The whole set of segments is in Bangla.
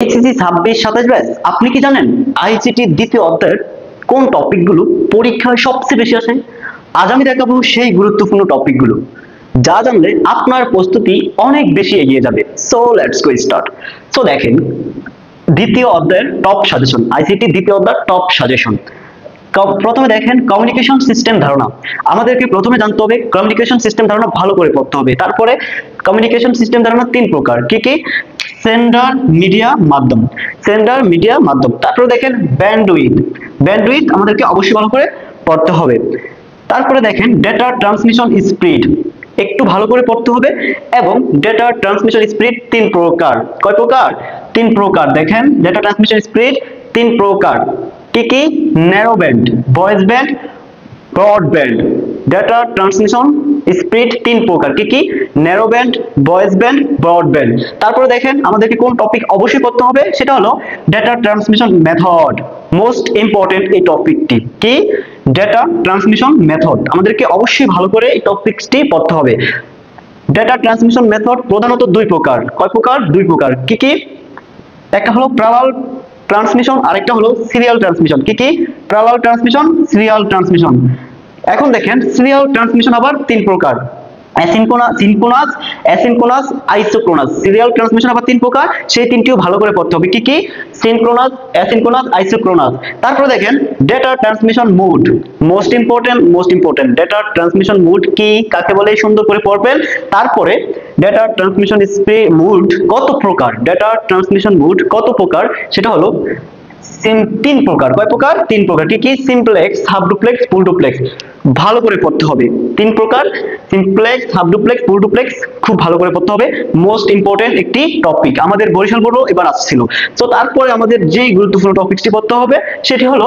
HSC 26-27 batch. আপনি কি জানেন আইসিটি দ্বিতীয় অধ্যায়ের কোন টপিকগুলো পরীক্ষায় সবচেয়ে বেশি আসে? আজ আমি দেখাবো সেই গুরুত্বপূর্ণ টপিকগুলো যা জানলে আপনার প্রস্তুতি অনেক বেশি এগিয়ে যাবে। So let's go start. So দেখেন, দ্বিতীয় অধ্যায়ের টপ সাজেশন, আইসিটি দ্বিতীয় অধ্যায়ের টপ সাজেশন। প্রথমে দেখেন কমিউনিকেশন সিস্টেম ধারণা। আমাদেরকে প্রথমে জানতে হবে কমিউনিকেশন সিস্টেম ধারণা ভালো করে পড়তে হবে। তারপরে কমিউনিকেশন সিস্টেম ধারণা তিন প্রকার, কি কি? সেন্ডার, মিডিয়া, মাধ্যম। সেন্ডার, মিডিয়া, মাধ্যম। তারপরে দেখেন ব্যান্ডউইথ। ব্যান্ডউইথ আমাদেরকে অবশ্যই ভালো করে পড়তে হবে। তারপরে দেখেন ডেটা ট্রান্সমিশন স্পিড, একটু ভালো করে পড়তে হবে। এবং ডেটা ট্রান্সমিশন স্পিড তিন প্রকার। কয় প্রকার? তিন প্রকার। দেখেন ডেটা ট্রান্সমিশন স্পিড তিন প্রকার, কি কি? Narrow band, voice band, broadband. Data transmission speed তিন প্রকার, কি কি? Narrow band, voice band, broadband. তারপরে দেখেন আমাদেরকে কোন টপিক অবশ্যই পড়তে হবে, সেটা হলো data transmission method. Most important এই টপিকটি, কি? Data transmission method. আমাদেরকে অবশ্যই ভালো করে এই টপিকটি পড়তে হবে। ডেটা ট্রান্সমিশন মেথড প্রধানত দুই প্রকার। কয় প্রকার? দুই প্রকার, কি কি? একটা হলো প্যারালাল ট্রান্সমিশন, আরেকটা হলো সিরিয়াল ট্রান্সমিশন। কি কি? Parallel transmission, serial transmission. এখন দেখেন সিরিয়াল ট্রান্সমিশন আবার তিন প্রকার, synchronous, asynchronous, isochronous. Serial transmission আবার তিন প্রকার, সেই তিনটিও ভালো করে পড়তে হবে, কি কি? Synchronous, asynchronous, isochronous. তারপরে দেখেন data transmission mode, most important data transmission mode কি, কাকে বলে, সুন্দর করে পড়বেন। তারপরে ডেটা ট্রান্সমিশন মোড কত প্রকার, ডেটা ট্রান্সমিশন মোড কত প্রকার, সেটা হলো তিন প্রকার। কয় প্রকার? তিন প্রকার, কি কি? Simplex, half duplex, full duplex. ভালো করে পড়তে হবে। তিন প্রকার, simplex, half duplex, full duplex. খুব ভালো করে পড়তে হবে, মোস্ট ইম্পর্টেন্ট একটি টপিক। আমাদের বরিশাল বোর্ডও এবার আসছিল। তো তারপরে আমাদের যেই গুরুত্বপূর্ণ টপিকটি পড়তে হবে সেটি হলো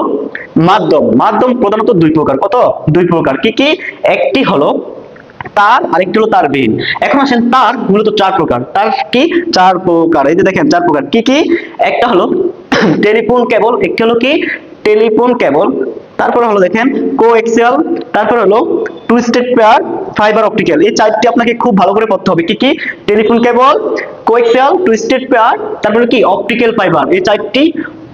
মাধ্যম। মাধ্যম প্রধানত দুই প্রকার। কত? দুই প্রকার, কি কি? একটি হলো তার, আরেকটি হলো তারবিহীন। এখন আসেন তার মূলত চার প্রকার। তার কি? চার প্রকার। এই যে দেখেন চার প্রকার, কি কি? একটা হলো টেলিফোন কেবল, একটি হলো কি? টেলিফোন কেবল। তারপরে হলো দেখেন কোএক্সিয়াল, তারপরে হলো টুইস্টেড পেয়ার, ফাইবার অপটিক্যাল। এই চারটি আপনাকে খুব ভালো করে পড়তে হবে, কি কি? টেলিফোন কেবল, কোএক্সিয়াল, টুইস্টেড পেয়ার, তারপরে কি? Optical fibre. এই চারটি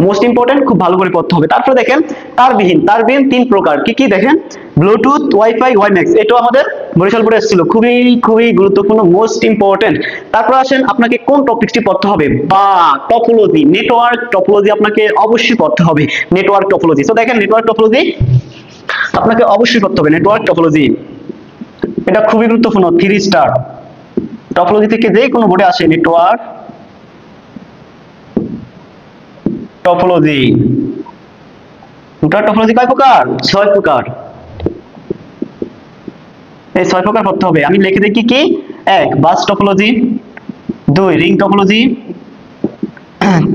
মোস্ট ইম্পর্টেন্ট, খুব ভালো করে পড়তে হবে। তারপরে দেখেন তারবিহীন। তারবিহীন তিন প্রকার, কি কি? দেখেন ব্লুটুথ, ওয়াইফাই, ওয়াইম্যাক্স। এটাও আমাদের বরিশাল বোর্ডে এসেছিল, খুবই খুবই গুরুত্বপূর্ণ, মোস্ট ইম্পর্টেন্ট। তারপর আসেন আপনাকে কোন টপিকটি পড়তে হবে, বা টপোলজি, নেটওয়ার্ক টপোলজি আপনাকে অবশ্যই পড়তে হবে। Network topology. তো দেখেন নেটওয়ার্ক টপোলজি আপনাকে অবশ্যই পড়তে হবে। নেটওয়ার্ক টপোলজি এটা খুবই গুরুত্বপূর্ণ, 3 স্টার। টপোলজি থেকে যে কোনো বোর্ডে আসে নেটওয়ার্ক টপোলজি। নেটওয়ার্ক টপোলজি কয় প্রকার? 6 প্রকার। এই 6 প্রকার পড়তে হবে। আমি লিখে দিই, কি কি? 1 bus topology, 2 ring topology,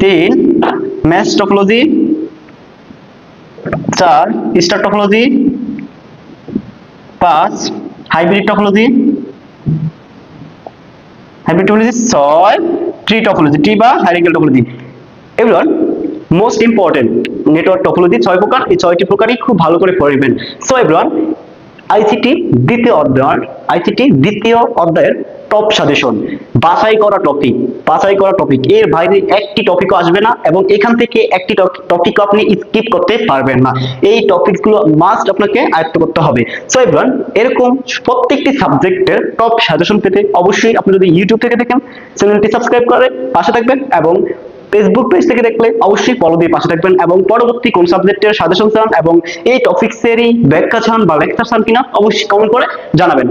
3 mesh topology, 4 star topology, 5 hybrid topology, 6 tree topology, tree বা হাইরার্কিক্যাল টপোলজি। এগুলোর মোস্ট ইম্পর্টেন্ট নেটওয়ার্ক টপোলজি 6 প্রকার। এই 6টি প্রকারই খুব ভালো করে পড়বেন। সো এভরিওয়ান, আইসিটি দ্বিতীয় অধ্যায়ের টপ সাজেশন, বাছাই করা টপিক, এর বাইরে একটি টপিকও আসবে না, এবং এখান থেকে একটি টপিক আপনি স্কিপ করতে পারবেন না। এই টপিকগুলো মাস্ট আপনাকে আয়ত্ত করতে হবে। সো এভরিওয়ান, এরকম প্রত্যেকটি সাবজেক্টের টপ সাজেশন পেতে অবশ্যই আপনি যদি ইউটিউব থেকে দেখেন চ্যানেলটি সাবস্ক্রাইব করে পাশে থাকবেন, এবং ফেসবুক পেজ থেকে দেখলে অবশ্যই ফলো দিয়ে পাশে থাকবেন, এবং পরবর্তী কোন সাবজেক্টের সাজেশন চান এবং এই টপিকসেরই ব্যাখ্যা চান বা লেকচার চান কিনা অবশ্যই কমেন্ট করে জানাবেন।